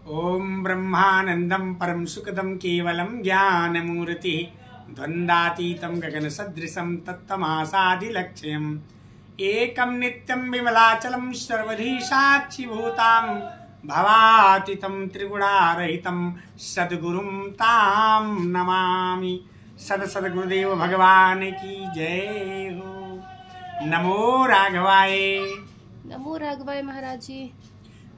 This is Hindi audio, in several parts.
ओम ब्रह्मानंदं परम सुखदं केवलं ज्ञानमूर्ति द्वंद्वातीतं गगन सदृशं तत्तमासादिलक्ष्यम् एकं नित्यं विमलाचलं सर्वधी साक्षिभूतां भवातीतं त्रिगुणारहितं सद्गुरुं तां नमामि। सदसद्गुरुदेव भगवान की जय हो। नमो राघवाय। नमो राघवाय महाराज जी।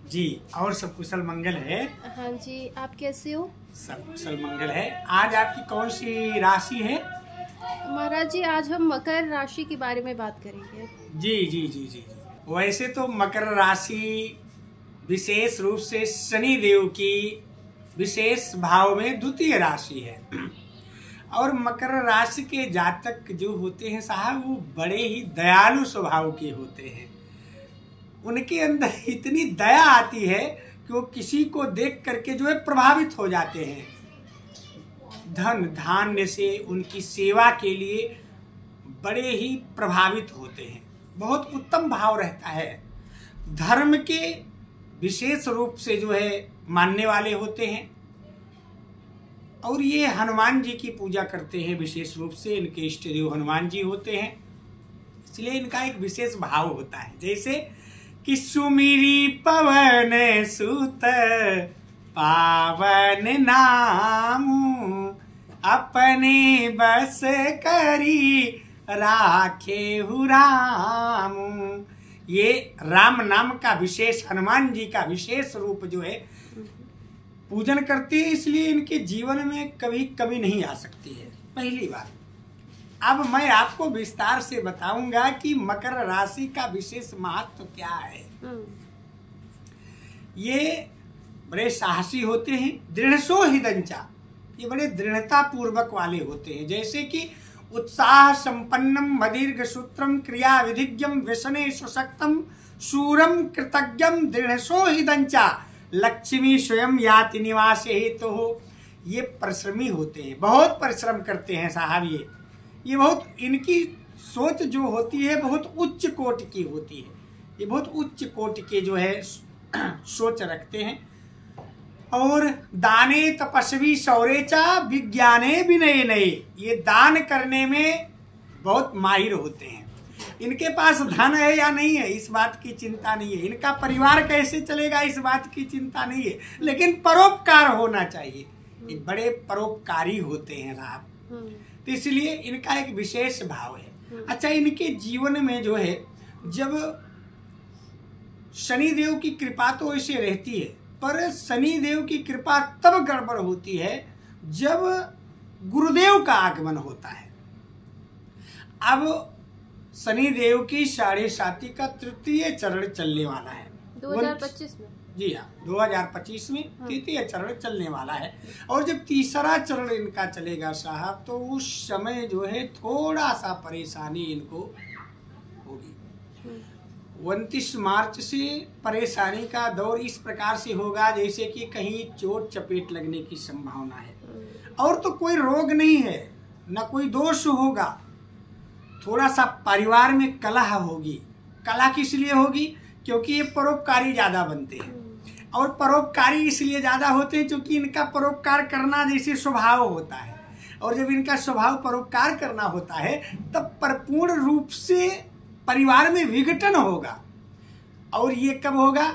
जी, और सब कुशल मंगल है? हाँ जी, आप कैसे हो? सब कुशल मंगल है। आज आपकी कौन सी राशि है? महाराज जी, आज हम मकर राशि के बारे में बात करेंगे। जी जी जी जी। वैसे तो मकर राशि विशेष रूप से शनि देव की विशेष भाव में द्वितीय राशि है और मकर राशि के जातक जो होते हैं साहब, वो बड़े ही दयालु स्वभाव के होते हैं। उनके अंदर इतनी दया आती है कि वो किसी को देख करके जो है प्रभावित हो जाते हैं। धन धान्य से उनकी सेवा के लिए बड़े ही प्रभावित होते हैं। बहुत उत्तम भाव रहता है। धर्म के विशेष रूप से जो है मानने वाले होते हैं और ये हनुमान जी की पूजा करते हैं। विशेष रूप से इनके इष्ट देव हनुमान जी होते हैं, इसलिए इनका एक विशेष भाव होता है। जैसे कि सुमिरी पवन सुत पावन नामु, अपने बस करी राखे रामु। ये राम नाम का विशेष, हनुमान जी का विशेष रूप जो है पूजन करते हैं, इसलिए इनके जीवन में कभी कमी नहीं आ सकती है। पहली बात। अब मैं आपको विस्तार से बताऊंगा कि मकर राशि का विशेष महत्व क्या है। ये बड़े साहसी होते हैं। दृढ़सो हिदंचा, ये बड़े दृढ़ता पूर्वक वाले होते हैं। जैसे कि उत्साह संपन्नम मदीर्घ सूत्रम क्रिया विधिज्ञम व्यसने सुशक्तम शूरम कृतज्ञम दृढ़सो हिदंचा लक्ष्मी स्वयं याति निवास हेतु हो। ये परिश्रमी होते हैं, बहुत परिश्रम करते हैं साहब। ये बहुत, इनकी सोच जो होती है बहुत उच्च कोटि की होती है। ये बहुत उच्च कोटि के जो है सोच रखते हैं। और दाने तपस्वी शौर्यचा विज्ञाने विनय नये, ये दान करने में बहुत माहिर होते हैं। इनके पास धन है या नहीं है इस बात की चिंता नहीं है, इनका परिवार कैसे चलेगा इस बात की चिंता नहीं है, लेकिन परोपकार होना चाहिए। ये बड़े परोपकारी होते हैं साहब, तो इसलिए इनका एक विशेष भाव है। अच्छा, इनके जीवन में जो है, जब शनि देव की कृपा तो ऐसे रहती है, पर शनि देव की कृपा तब गड़बड़ होती है जब गुरुदेव का आगमन होता है। अब शनि देव की 7.5 का तृतीय चरण चलने वाला है 2025 में। जी हाँ, 2025 में तृतीय चरण चलने वाला है। और जब तीसरा चरण इनका चलेगा साहब, तो उस समय जो है थोड़ा सा परेशानी इनको होगी। 29 मार्च से परेशानी का दौर इस प्रकार से होगा जैसे कि कहीं चोट चपेट लगने की संभावना है। और तो कोई रोग नहीं है, न कोई दोष होगा। थोड़ा सा परिवार में कलह होगी। कलह किस लिए होगी? क्योंकि ये परोपकारी ज्यादा बनते हैं। और परोपकारी इसलिए ज्यादा होते हैं क्योंकि इनका परोपकार करना जैसे स्वभाव होता है। और जब इनका स्वभाव परोपकार करना होता है, तब परिपूर्ण रूप से परिवार में विघटन होगा। और ये कब होगा?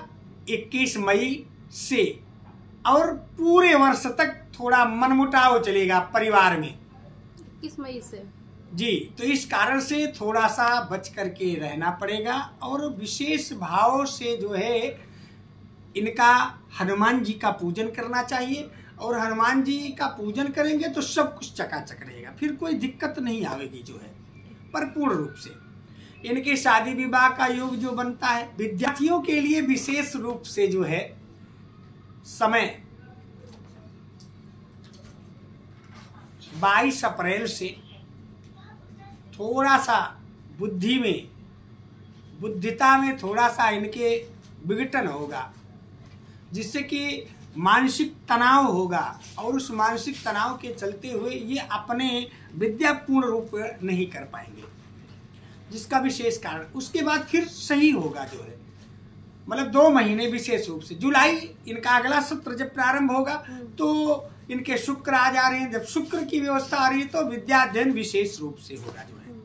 21 मई से, और पूरे वर्ष तक थोड़ा मनमुटाव चलेगा परिवार में 21 मई से। जी, तो इस कारण से थोड़ा सा बच करके रहना पड़ेगा। और विशेष भाव से जो है इनका हनुमान जी का पूजन करना चाहिए। और हनुमान जी का पूजन करेंगे तो सब कुछ चकाचक रहेगा, फिर कोई दिक्कत नहीं आवेगी जो है परिपूर्ण रूप से। इनके शादी विवाह का योग जो बनता है, विद्यार्थियों के लिए विशेष रूप से जो है समय 22 अप्रैल से थोड़ा सा बुद्धिता में थोड़ा सा इनके विघटन होगा, जिससे कि मानसिक तनाव होगा। और उस मानसिक तनाव के चलते हुए ये अपने विद्या पूर्ण रूप नहीं कर पाएंगे, जिसका विशेष कारण उसके बाद फिर सही होगा जो है। मतलब 2 महीने विशेष रूप से। जुलाई इनका अगला सत्र जब प्रारंभ होगा तो इनके शुक्र आ जा रहे हैं, जब शुक्र की व्यवस्था आ रही है तो विद्या अध्ययन विशेष रूप से होगा जो है।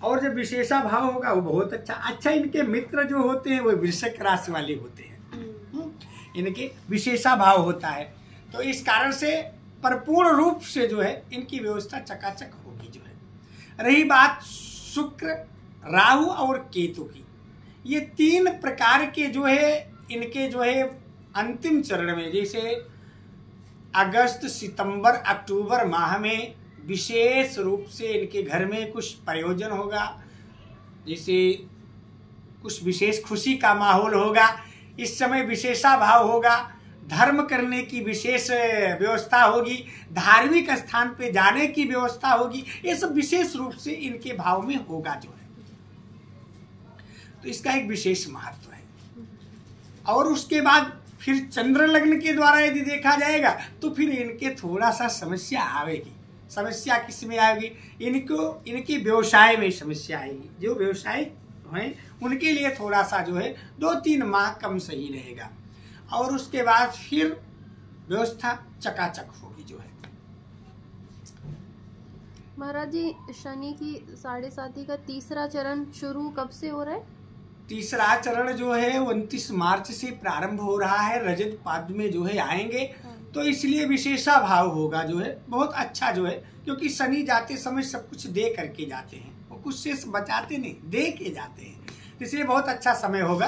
और जब विशेषा भाव होगा वो बहुत अच्छा। इनके मित्र जो होते हैं वो वृश्चिक राशि वाले होते हैं, इनके विशेषा भाव होता है, तो इस कारण से परिपूर्ण रूप से जो है इनकी व्यवस्था चकाचक होगी जो है। रही बात शुक्र, राहु और केतु की, ये 3 प्रकार के जो है इनके जो है अंतिम चरण में, जैसे अगस्त, सितंबर, अक्टूबर माह में विशेष रूप से इनके घर में कुछ प्रयोजन होगा, जैसे कुछ विशेष खुशी का माहौल होगा। इस समय विशेषा भाव होगा, धर्म करने की विशेष व्यवस्था होगी, धार्मिक स्थान पे जाने की व्यवस्था होगी, ये सब विशेष रूप से इनके भाव में होगा जो है। तो इसका एक विशेष महत्व है। और उसके बाद फिर चंद्र लग्न के द्वारा यदि देखा जाएगा तो फिर इनके थोड़ा सा समस्या आएगी। समस्या किस में आएगी? इनके व्यवसाय में समस्या आएगी। जो व्यवसाय हैं उनके लिए थोड़ा सा जो है 2-3 माह कम सही रहेगा, और उसके बाद फिर व्यवस्था चकाचक होगी जो है। महाराज जी, शनि की 7.5 का तीसरा चरण शुरू कब से हो रहा है? तीसरा चरण जो है 29 मार्च से प्रारंभ हो रहा है। रजत पाद में जो है आएंगे, तो इसलिए विशेषा भाव होगा जो है बहुत अच्छा जो है, क्योंकि शनि जाते समय सब कुछ दे करके जाते हैं, वो कुछ से बचाते नहीं, दे के जाते हैं, इसलिए बहुत अच्छा समय होगा।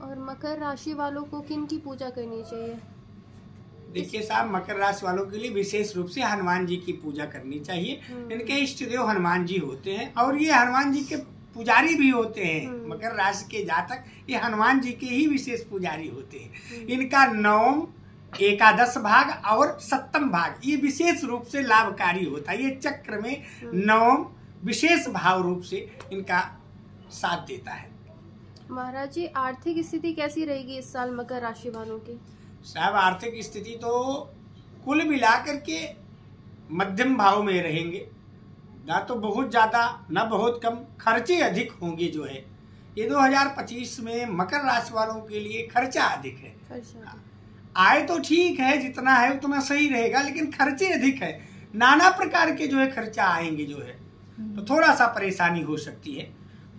और मकर राशि वालों को किन की पूजा करनी चाहिए? देखिए साहब, मकर राशि वालों के लिए विशेष रूप से हनुमान जी की पूजा करनी चाहिए। इनके इष्ट देव हनुमान जी होते हैं, और ये हनुमान जी के पुजारी भी होते हैं। मकर राशि के जातक ये हनुमान जी के ही विशेष पुजारी होते हैं। इनका 9, एकादश भाग और 7वां भाग ये विशेष रूप से लाभकारी होता है। ये चक्र में 9 विशेष भाव रूप से इनका साथ देता है। महाराज जी, आर्थिक स्थिति कैसी रहेगी इस साल मकर राशि वालों की? साहब, आर्थिक स्थिति तो कुल मिलाकर के मध्यम भाव में रहेंगे, ना तो बहुत ज्यादा ना बहुत कम, खर्चे अधिक होंगे जो है। ये 2025 में मकर राशि वालों के लिए खर्चा अधिक है। आय तो ठीक है, जितना है उतना सही रहेगा, लेकिन खर्चे अधिक है, नाना प्रकार के जो है खर्चा आएंगे जो है, तो थोड़ा सा परेशानी हो सकती है।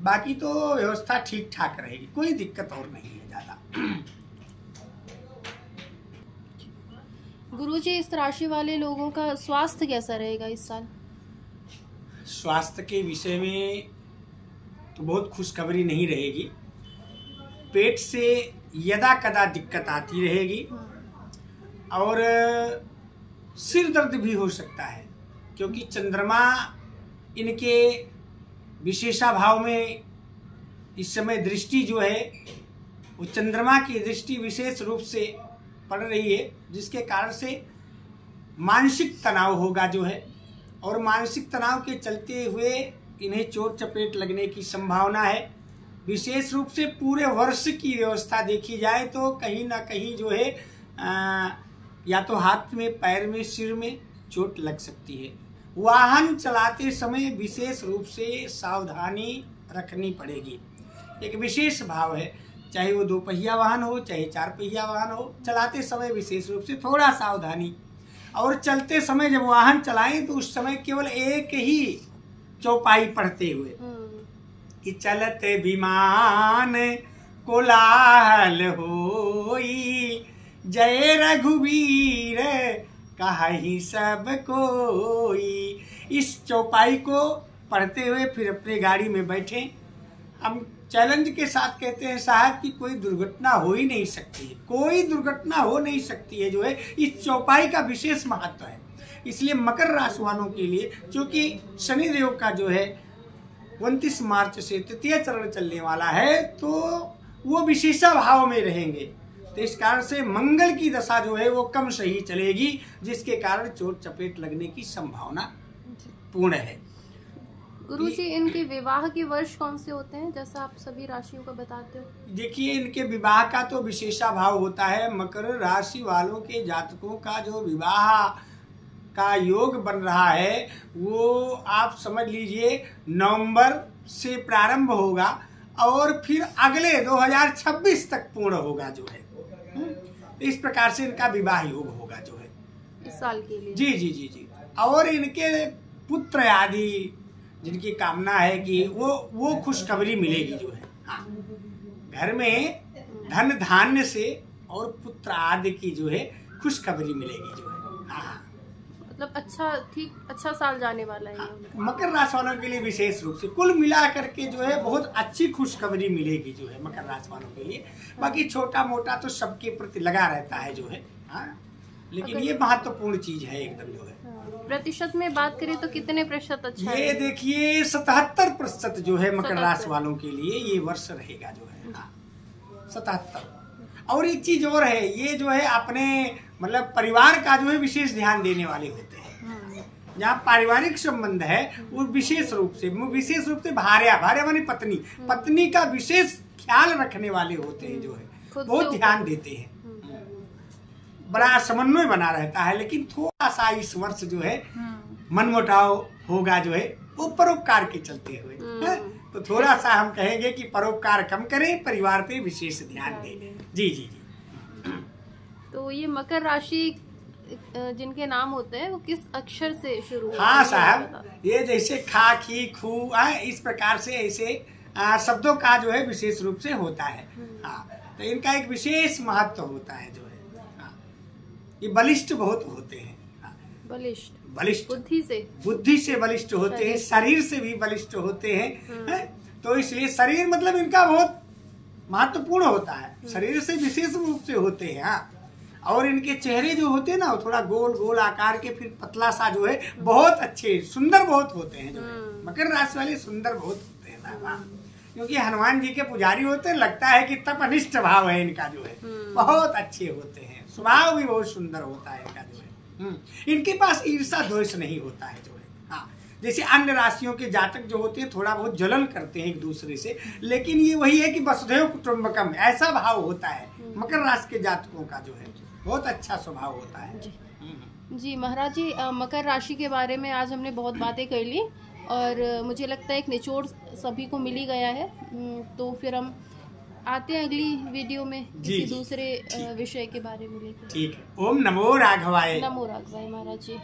बाकी तो व्यवस्था ठीक ठाक रहेगी, कोई दिक्कत और नहीं है ज्यादा। गुरुजी, इस राशि वाले लोगों का स्वास्थ्य कैसा रहेगा इस साल? स्वास्थ्य के विषय में तो बहुत खुशखबरी नहीं रहेगी। पेट से यदा कदा दिक्कत आती रहेगी, और सिर दर्द भी हो सकता है, क्योंकि चंद्रमा इनके विशेषा भाव में इस समय दृष्टि जो है वो चंद्रमा की दृष्टि विशेष रूप से पड़ रही है, जिसके कारण से मानसिक तनाव होगा जो है, और मानसिक तनाव के चलते हुए इन्हें चोट चपेट लगने की संभावना है। विशेष रूप से पूरे वर्ष की व्यवस्था देखी जाए तो कहीं ना कहीं जो है या तो हाथ में, पैर में, सिर में चोट लग सकती है। वाहन चलाते समय विशेष रूप से सावधानी रखनी पड़ेगी। एक विशेष भाव है, चाहे वो 2 पहिया वाहन हो चाहे 4 पहिया वाहन हो, चलाते समय विशेष रूप से थोड़ा सावधानी। और चलते समय जब वाहन चलाएं तो उस समय केवल एक ही चौपाई पढ़ते हुए कि चलत विमान कोलाहल होई, जय रघुवीर कहि सब कोई। इस चौपाई को पढ़ते हुए फिर अपने गाड़ी में बैठे। हम चैलेंज के साथ कहते हैं साहब कि कोई दुर्घटना हो ही नहीं सकती है, कोई दुर्घटना हो नहीं सकती है जो है, इस चौपाई का विशेष महत्व है। इसलिए मकर राशि वालों के लिए, क्योंकि शनिदेव का जो है 29 मार्च से 3य चरण चलने वाला है, तो वो विशेषा भाव में रहेंगे, तो इस कारण से मंगल की दशा जो है वो कम सही चलेगी, जिसके कारण चोट चपेट लगने की संभावना पूर्ण है। गुरुजी, इनके विवाह के वर्ष कौन से होते हैं, जैसा आप सभी राशियों का बताते हो? देखिए, इनके विवाह का तो विशेषा भाव होता है। मकर राशि वालों के जातकों का जो विवाह का योग बन रहा है वो आप समझ लीजिए नवंबर से प्रारंभ होगा और फिर अगले 2026 तक पूर्ण होगा जो है। इस प्रकार से इनका विवाह योग होगा जो है इस साल के लिए। जी जी जी जी। और इनके पुत्र आदि जिनकी कामना है कि वो खुशखबरी मिलेगी जो है। हाँ, घर में धन धान्य से और पुत्र आदि की जो है खुशखबरी मिलेगी जो है। हाँ, मतलब अच्छा साल जाने वाला है। हाँ, मकर राशि वालों के लिए विशेष रूप से कुल मिला करके जो है बहुत अच्छी खुशखबरी मिलेगी जो है मकर राशि वालों के लिए। बाकी छोटा मोटा तो सबके प्रति लगा रहता है जो है। हाँ, लेकिन ये महत्वपूर्ण चीज है एकदम जो है। प्रतिशत में बात करें तो कितने प्रतिशत अच्छा ये है? देखिए 77% जो है मकर राशि वालों के लिए ये वर्ष रहेगा जो है। हाँ, 77। और एक चीज और है, ये जो है अपने मतलब परिवार का जो है विशेष ध्यान देने वाले होते हैं। जहाँ पारिवारिक संबंध है वो विशेष रूप से भार्या माने पत्नी का विशेष ख्याल रखने वाले होते हैं जो है, बहुत ध्यान देते हैं। बड़ा समन्वय बना रहता है। लेकिन थोड़ा सा इस वर्ष जो है मनमुटाव होगा जो है वो परोपकार के चलते हुए। तो थोड़ा सा हम कहेंगे कि परोपकार कम करें, परिवार पे विशेष ध्यान दें। जी जी जी। तो ये मकर राशि जिनके नाम होते हैं वो किस अक्षर से शुरू होते हैं? हाँ साहब, ये जैसे खा खी खू इस प्रकार से ऐसे शब्दों का जो है विशेष रूप से होता है। हाँ, तो इनका एक विशेष महत्व होता है जो है। ये बलिष्ठ बहुत होते हैं। बलिष्ठ बुद्धि से बलिष्ठ होते हैं, शरीर से भी बलिष्ठ होते हैं। तो इसलिए शरीर मतलब इनका बहुत महत्वपूर्ण होता है, शरीर से विशेष रूप से होते हैं। हाँ, और इनके चेहरे जो होते हैं ना वो थोड़ा गोल गोल आकार के, फिर पतला सा जो है, बहुत अच्छे सुंदर बहुत होते हैं जो है। मकर राशि वाले सुंदर बहुत होते हैं ना, क्योंकि हनुमान जी के पुजारी होते हैं। लगता है कि तपनिष्ठ भाव है इनका जो है, बहुत अच्छे होते हैं। स्वभाव भी बहुत सुंदर होता है इनका जो है। इनके पास ईर्षा द्वेष नहीं होता है जो है। हाँ, जैसे अन्य राशियों के जातक जो होते हैं थोड़ा बहुत जलन करते हैं एक दूसरे से, लेकिन ये वही है कि वसुधैव कुटुंबकम ऐसा भाव होता है मकर राशि के जातकों का जो है, बहुत अच्छा स्वभाव होता है। जी महाराज जी, मकर राशि के बारे में आज हमने बहुत बातें कर ली और मुझे लगता है एक निचोड़ सभी को मिल ही गया है। तो फिर हम आते हैं अगली वीडियो में किसी दूसरे विषय के बारे में लेकर। ठीक है। ओम नमो राघवाय। नमो राघवाय महाराज जी।